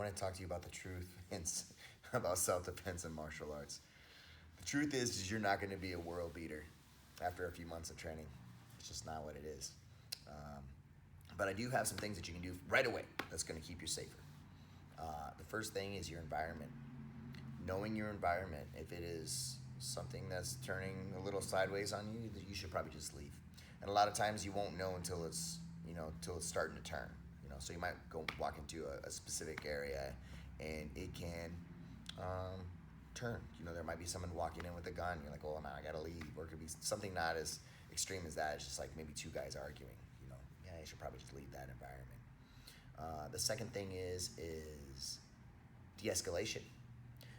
want to talk to you about the truth about self-defense and martial arts. The truth is you're not going to be a world beater after a few months of training. It's just not what it is. Um, but I do have some things that you can do right away that's going to keep you safer. The first thing is your environment. Knowing your environment, if it is something that's turning a little sideways on you, you should probably just leave. And a lot of times you won't know until until it's starting to turn. So you might go walk into a specific area, and it can turn. There might be someone walking in with a gun. You're like, oh, now I gotta leave. Or it could be something not as extreme as that. It's just like maybe two guys arguing. Yeah, you should probably just leave that environment. The second thing is de-escalation.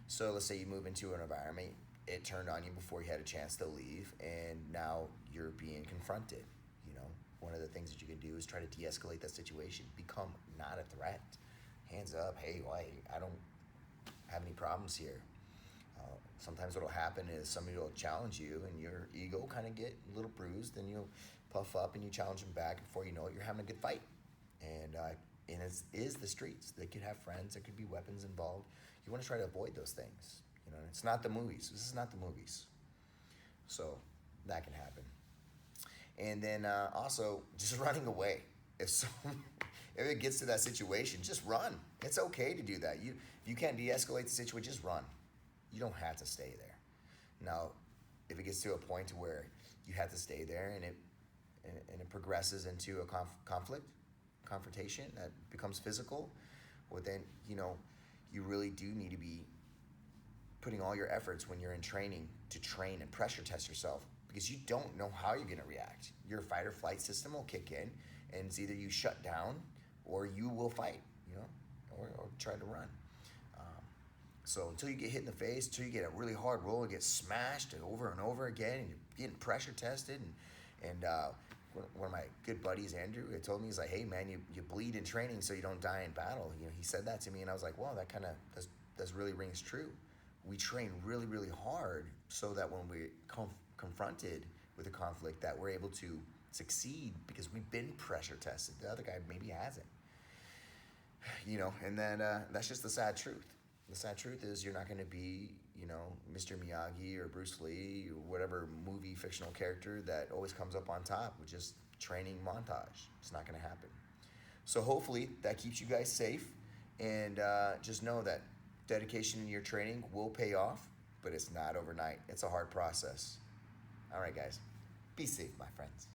So let's say you move into an environment, it turned on you before you had a chance to leave, and now you're being confronted. One of the things that you can do is try to de-escalate that situation. Become not a threat. Hands up. Hey, I don't have any problems here. Sometimes what'll happen is somebody will challenge you, and your ego will kind of get a little bruised, and you'll puff up and you challenge them back. Before you know it, you're having a good fight. And it is the streets. They could have friends. There could be weapons involved. You want to try to avoid those things. It's not the movies. This is not the movies. So that can happen. And then also just running away. If it gets to that situation, just run. It's okay to do that. If you can't de-escalate the situation, just run. You don't have to stay there. Now, if it gets to a point where you have to stay there and it progresses into a confrontation that becomes physical, well then you really do need to be putting all your efforts when you're in training to train and pressure test yourself, because you don't know how you're going to react. Your fight or flight system will kick in, and it's either you shut down or you will fight, or try to run. So until you get hit in the face, until you get a really hard roll and get smashed over and over again, and you're getting pressure tested, and one of my good buddies, Andrew, had told me, he's like, hey man, you bleed in training so you don't die in battle. He said that to me, and I was like, wow, that kind of that's really rings true. We train really, really hard so that when we're confronted with a conflict, that we're able to succeed because we've been pressure tested. The other guy maybe hasn't. And then that's just the sad truth. The sad truth is you're not going to be, Mr. Miyagi or Bruce Lee or whatever movie fictional character that always comes up on top with just training montage. It's not going to happen. So hopefully that keeps you guys safe, and just know that dedication in your training will pay off, but it's not overnight. It's a hard process. All right, guys. Be safe, my friends.